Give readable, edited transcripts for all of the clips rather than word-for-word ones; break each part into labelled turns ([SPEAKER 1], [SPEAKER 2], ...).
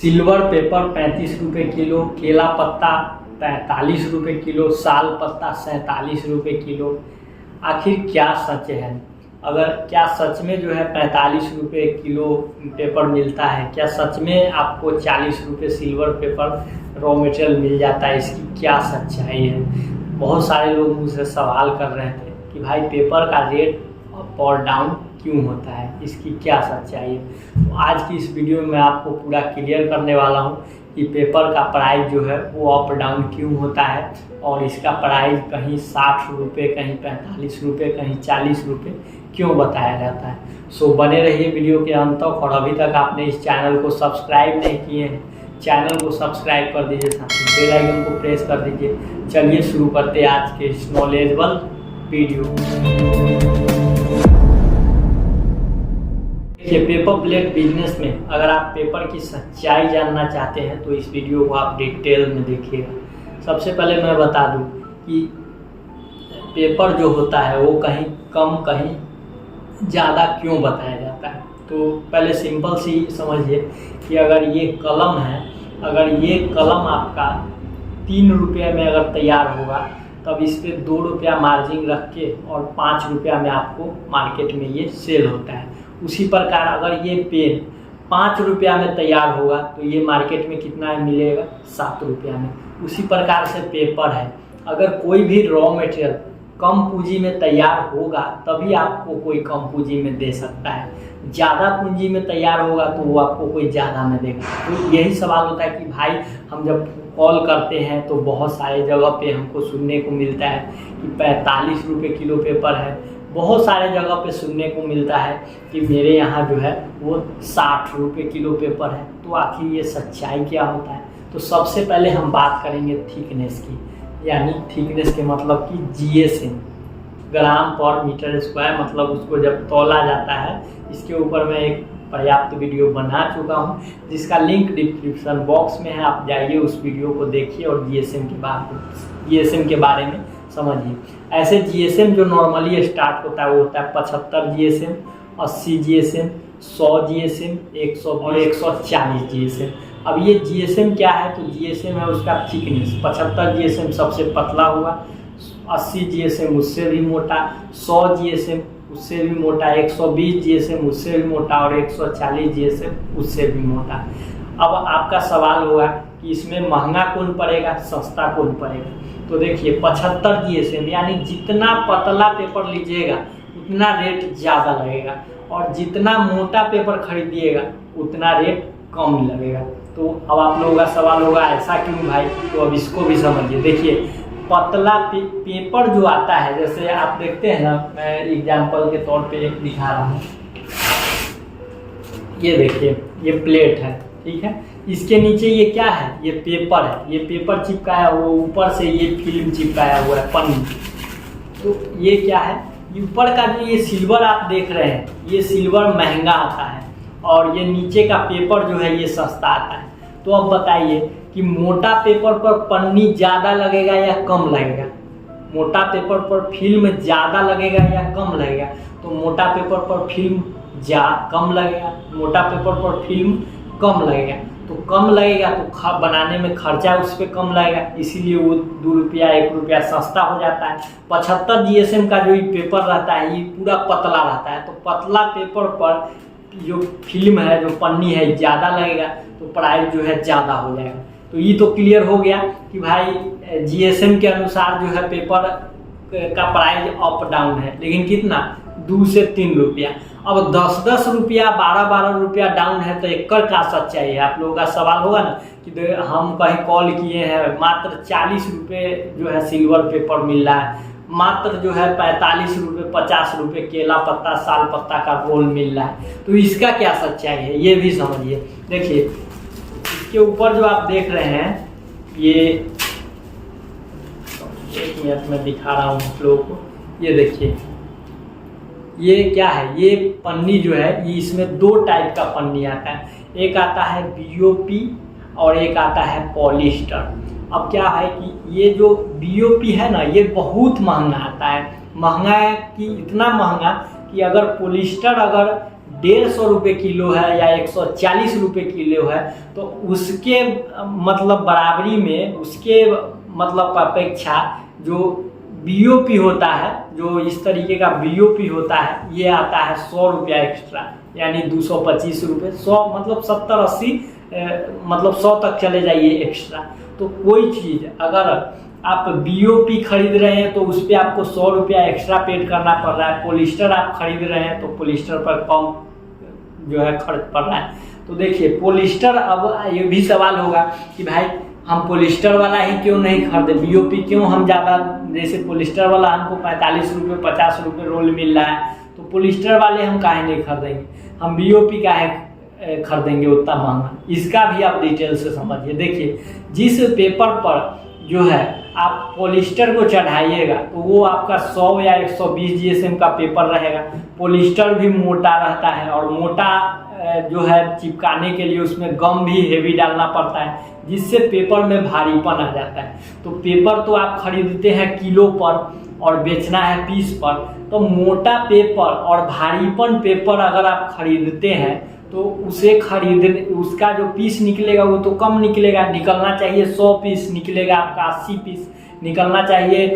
[SPEAKER 1] Silver paper 35 रुपये kilo, केला पत्ता 45 रुपये किलो, साल पत्ता 47 रुपये किलो। आखिर क्या सच है? अगर क्या सच में जो है 45 रुपये किलो पेपर मिलता है? क्या सच में आपको 40 रुपये सिल्वर पेपर रॉ मटेरियल मिल जाता है? इसकी क्या सच्चाई है? बहुत सारे लोग मुझसे सवाल कर रहे थे कि भाई पेपर का रेट अप और डाउन क्यों होता है, इसकी क्या सच्चाई है। तो आज की इस वीडियो में मैं आपको पूरा क्लियर करने वाला हूँ कि पेपर का प्राइस जो है वो अप डाउन क्यों होता है और इसका प्राइस कहीं 60 रुपये, कहीं 45 रुपये, कहीं 40 रुपये क्यों बताया जाता है। सो बने रहिए वीडियो के अंत तक। और अभी तक आपने इस चैनल को सब्सक्राइब नहीं किए हैं, चैनल को सब्सक्राइब कर दीजिए, साथ ही बेल आइकन को प्रेस कर दीजिए। चलिए शुरू करते हैं आज के इस नॉलेजेबल वीडियो। ये पेपर प्लेट बिजनेस में अगर आप पेपर की सच्चाई जानना चाहते हैं तो इस वीडियो को आप डिटेल में देखिएगा। सबसे पहले मैं बता दूं कि पेपर जो होता है वो कहीं कम कहीं ज़्यादा क्यों बताया जाता है। तो पहले सिंपल सी समझिए कि अगर ये कलम है, अगर ये कलम आपका 3 रुपये में अगर तैयार होगा तब इस पर 2 रुपया मार्जिन रख के और 5 रुपया में आपको मार्केट में ये सेल होता है। उसी प्रकार अगर ये पेन 5 रुपया में तैयार होगा तो ये मार्केट में कितना मिलेगा? 7 रुपया में। उसी प्रकार से पेपर है, अगर कोई भी रॉ मटेरियल कम पूंजी में तैयार होगा तभी आपको कोई कम पूंजी में दे सकता है, ज़्यादा पूंजी में तैयार होगा तो वो आपको कोई ज़्यादा में देगा। तो यही सवाल होता है कि भाई हम जब कॉल करते हैं तो बहुत सारे जगह पे हमको सुनने को मिलता है कि 45 रुपये किलो पेपर है, बहुत सारे जगह पे सुनने को मिलता है कि मेरे यहाँ जो है वो 60 रुपये किलो पेपर है। तो आखिर ये सच्चाई क्या होता है? तो सबसे पहले हम बात करेंगे थिकनेस की, यानी थिकनेस के मतलब कि जीएसएम, ग्राम पर मीटर स्क्वायर, मतलब उसको जब तौला जाता है। इसके ऊपर मैं एक पर्याप्त वीडियो बना चुका हूँ जिसका लिंक डिस्क्रिप्शन बॉक्स में है, आप जाइए उस वीडियो को देखिए और जीएसएम के बारे में समझिए। ऐसे जीएसएम जो नॉर्मली स्टार्ट होता है वो होता है 75 जीएसएम, 80 जीएसएम, 100 जीएसएम, 100 और 140 जीएसएम। अब ये जीएसएम क्या है? तो जीएसएम है उसका थिकनेस। 75 जीएसएम सबसे पतला हुआ, 80 जीएसएम उससे भी मोटा, 100 जीएसएम उससे भी मोटा, 120 जीएसएम उससे भी मोटा और 140 जीएसएम उससे भी मोटा। अब आपका सवाल होगा कि इसमें महंगा कौन पड़ेगा, सस्ता कौन पड़ेगा? तो देखिए 75 जीएसएम यानी जितना पतला पेपर लीजिएगा उतना रेट ज़्यादा लगेगा और जितना मोटा पेपर खरीदिएगा उतना रेट कम लगेगा। तो अब आप लोगों का सवाल होगा ऐसा क्यों भाई? तो अब इसको भी समझिए। देखिए पतला पेपर जो आता है, जैसे आप देखते हैं ना, मैं एग्जाम्पल के तौर पे एक दिखा रहा हूँ। ये देखिए ये प्लेट है, ठीक है, इसके नीचे ये क्या है? ये पेपर है, ये पेपर चिपकाया हुआ, ऊपर से ये फिल्म चिपकाया हुआ है, पन्नी। तो ये क्या है? ऊपर का जो ये सिल्वर आप देख रहे हैं, ये सिल्वर महंगा आता है और ये नीचे का पेपर जो है ये सस्ता आता है। तो अब बताइए कि मोटा पेपर पर पन्नी ज़्यादा लगेगा या कम लगेगा? मोटा पेपर पर फिल्म ज़्यादा लगेगा या कम लगेगा? तो मोटा पेपर पर फिल्म कम लगेगा, मोटा पेपर पर फिल्म कम लगेगा। तो कम लगेगा तो बनाने में खर्चा उस पर कम लगेगा, इसीलिए वो 2 रुपया 1 रुपया सस्ता हो जाता है। 75 जीएसएम का जो ये पेपर रहता है ये पूरा पतला रहता है, तो पतला पेपर पर जो फिल्म है, जो पन्नी है, ज़्यादा लगेगा तो प्राइस जो है ज़्यादा हो जाएगा। तो ये तो क्लियर हो गया कि भाई जीएसएम के अनुसार जो है पेपर का प्राइस अप डाउन है, लेकिन कितना? 2 से 3 रुपया। अब 10-10 रुपया, 12-12 रुपया डाउन है तो एकड़ का सच्चाई है? आप लोगों का सवाल होगा ना कि हम कहीं कॉल किए हैं, मात्र 40 रुपये जो है सिल्वर पेपर मिल रहा है, मात्र जो है 45 रुपये, 50 रुपये केला पत्ता, साल पत्ता का रोल मिल रहा है। तो इसका क्या सच्चाई है ये भी समझिए। देखिए इसके ऊपर जो आप देख रहे हैं, ये 1 मिनट में दिखा रहा हूँ आप लोगों को। ये देखिए ये क्या है? ये पन्नी जो है ये इसमें 2 टाइप का पन्नी आता है, एक आता है बीओपी और एक आता है पॉलिस्टर। अब क्या है कि ये जो बीओपी है ना ये बहुत महंगा आता है, महंगा है कि इतना महंगा कि अगर पॉलिस्टर अगर 150 रुपये किलो है या 140 रुपये किलो है, तो उसके मतलब बराबरी में, उसके मतलब अपेक्षा जो बीओपी होता है, जो इस तरीके का बीओपी होता है, ये आता है 100 रुपया एक्स्ट्रा, यानी 225 रुपये, 100 मतलब 70-80 मतलब 100 तक चले जाइए एक्स्ट्रा। तो कोई चीज़ अगर आप बीओपी खरीद रहे हैं तो उस पर आपको 100 रुपया एक्स्ट्रा पेड करना पड़ रहा है। पॉलिस्टर आप खरीद रहे हैं तो पॉलिस्टर पर कम जो है खर्च पड़ रहा है। तो देखिए पॉलिस्टर, अब ये भी सवाल होगा कि भाई हम पॉलिस्टर वाला ही क्यों नहीं खरीदे, बीओपी क्यों हम ज़्यादा, जैसे पॉलिस्टर वाला हमको 45 रुपये 50 रुपये रोल मिल रहा है, तो पॉलिस्टर वाले हम काहे नहीं खरीदेंगे, हम बीओपी काहे खरीदेंगे उतना महंगा। इसका भी आप डिटेल से समझिए। देखिए जिस पेपर पर जो है आप पॉलिस्टर को चढ़ाइएगा तो वो आपका 100 या 120 जीएसएम का पेपर रहेगा। पॉलिस्टर भी मोटा रहता है और मोटा जो है चिपकाने के लिए उसमें गम भी हेवी डालना पड़ता है, जिससे पेपर में भारीपन आ जाता है। तो पेपर तो आप खरीदते हैं किलो पर और बेचना है पीस पर, तो मोटा पेपर और भारीपन पेपर अगर आप खरीदते हैं तो उसे खरीदने, उसका जो पीस निकलेगा वो तो कम निकलेगा, निकलना चाहिए 100 पीस निकलेगा आपका, 80 पीस निकलना चाहिए,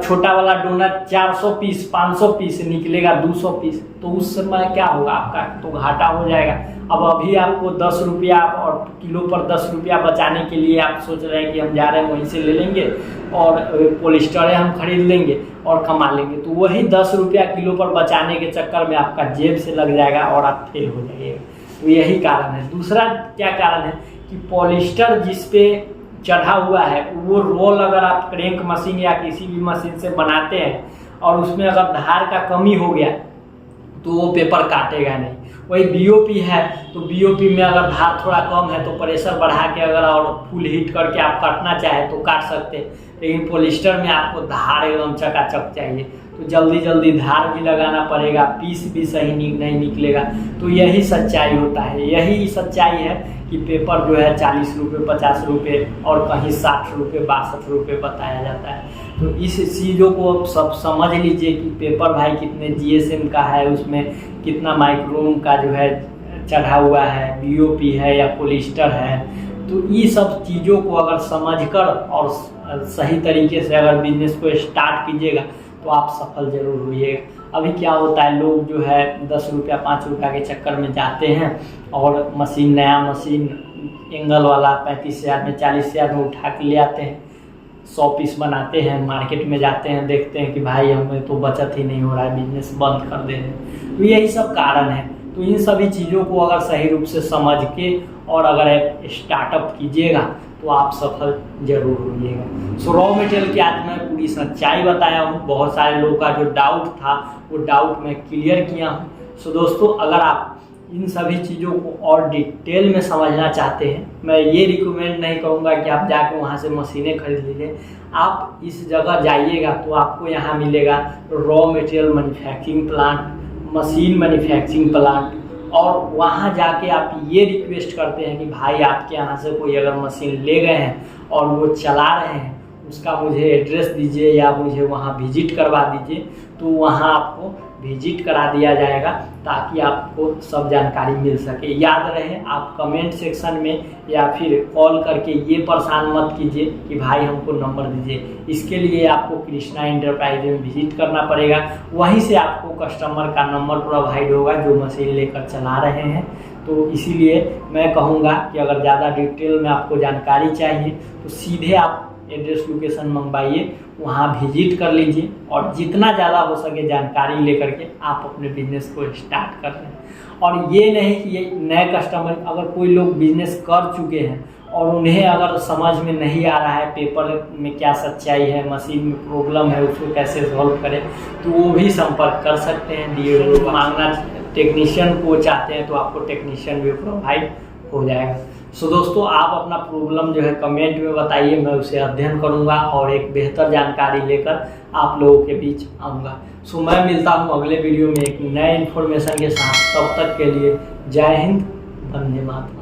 [SPEAKER 1] छोटा वाला डोनट 400 पीस 500 पीस निकलेगा 200 पीस, तो उस समय क्या होगा, आपका तो घाटा हो जाएगा। अब अभी आपको 10 रुपया और किलो पर 10 रुपया बचाने के लिए आप सोच रहे हैं कि हम जा रहे हैं वहीं से ले लेंगे और पॉलिस्टर हम खरीद लेंगे और कमा लेंगे, तो वही 10 रुपया किलो पर बचाने के चक्कर में आपका जेब से लग जाएगा और आप फेल हो जाइएगा। तो यही कारण है। दूसरा क्या कारण है कि पॉलिस्टर जिस पे चढ़ा हुआ है वो रोल अगर आप क्रैंक मशीन या किसी भी मशीन से बनाते हैं और उसमें अगर धार का कमी हो गया तो वो पेपर काटेगा नहीं। वही बीओपी है तो बीओपी में अगर धार थोड़ा कम है तो प्रेशर बढ़ा के अगर और फुल हीट करके आप काटना चाहे तो काट सकते हैं, लेकिन पॉलिस्टर में आपको धार एकदम चकाचक चाहिए, तो जल्दी जल्दी धार भी लगाना पड़ेगा, पीस भी सही नहीं निकलेगा। तो यही सच्चाई होता है, यही सच्चाई है कि पेपर जो है 40 रुपये 50 रुपये और कहीं 60 रुपये 62 रुपये बताया जाता है। तो इस चीज़ों को आप सब समझ लीजिए कि पेपर भाई कितने जीएसएम का है, उसमें कितना माइक्रोन का जो है चढ़ा हुआ है, बीओपी है या पॉलिस्टर है। तो ये सब चीज़ों को अगर समझकर और सही तरीके से अगर बिजनेस को स्टार्ट कीजिएगा तो आप सफल जरूर होइएगा। अभी क्या होता है, लोग जो है 10 रुपया 5 रुपया के चक्कर में जाते हैं और मशीन, नया मशीन एंगल वाला 35,000 में 40,000 में उठा के ले आते हैं, 100 पीस बनाते हैं, मार्केट में जाते हैं, देखते हैं कि भाई हमें तो बचत ही नहीं हो रहा है, बिजनेस बंद कर दे रहे हैं। तो यही सब कारण है। तो इन सभी चीज़ों को अगर सही रूप से समझ के और अगर स्टार्टअप कीजिएगा तो आप सफल जरूर होइएगा। सो रॉ मटेरियल की आज मैं पूरी सच्चाई बताया हूँ। बहुत सारे लोगों का जो डाउट था वो डाउट मैं क्लियर किया हूँ। सो दोस्तों, अगर आप इन सभी चीज़ों को और डिटेल में समझना चाहते हैं, मैं ये रिकमेंड नहीं करूँगा कि आप जाके वहाँ से मशीनें खरीद लीजिए। आप इस जगह जाइएगा तो आपको यहाँ मिलेगा raw material manufacturing plant, machine manufacturing plant, और वहाँ जाके आप ये रिक्वेस्ट करते हैं कि भाई आपके यहाँ से कोई अगर मशीन ले गए हैं और वो चला रहे हैं, उसका मुझे एड्रेस दीजिए या मुझे वहाँ विजिट करवा दीजिए। तो वहाँ आपको विजिट करा दिया जाएगा ताकि आपको सब जानकारी मिल सके। याद रहे, आप कमेंट सेक्शन में या फिर कॉल करके ये परेशान मत कीजिए कि भाई हमको नंबर दीजिए। इसके लिए आपको कृष्णा इंटरप्राइज में विजिट करना पड़ेगा, वहीं से आपको कस्टमर का नंबर प्रोवाइड होगा जो मशीन लेकर चला रहे हैं। तो इसीलिए मैं कहूँगा कि अगर ज़्यादा डिटेल में आपको जानकारी चाहिए तो सीधे आप एड्रेस लोकेशन मंगवाइए, वहाँ विजिट कर लीजिए और जितना ज़्यादा हो सके जानकारी लेकर के आप अपने बिजनेस को स्टार्ट कर लें। और ये नहीं कि ये नए कस्टमर, अगर कोई लोग बिजनेस कर चुके हैं और उन्हें अगर समझ में नहीं आ रहा है पेपर में क्या सच्चाई है, मशीन में प्रॉब्लम है, उसको कैसे सॉल्व करें, तो वो भी संपर्क कर सकते हैं। डीओ मांगना टेक्नीशियन को चाहते हैं तो आपको टेक्नीशियन भी प्रोवाइड हो जाएगा। सो दोस्तों, आप अपना प्रॉब्लम जो है कमेंट में बताइए, मैं उसे अध्ययन करूंगा और एक बेहतर जानकारी लेकर आप लोगों के बीच आऊँगा। सो मैं मिलता हूं अगले वीडियो में एक नए इन्फॉर्मेशन के साथ। तब तक के लिए जय हिंद, वंदे मातरम।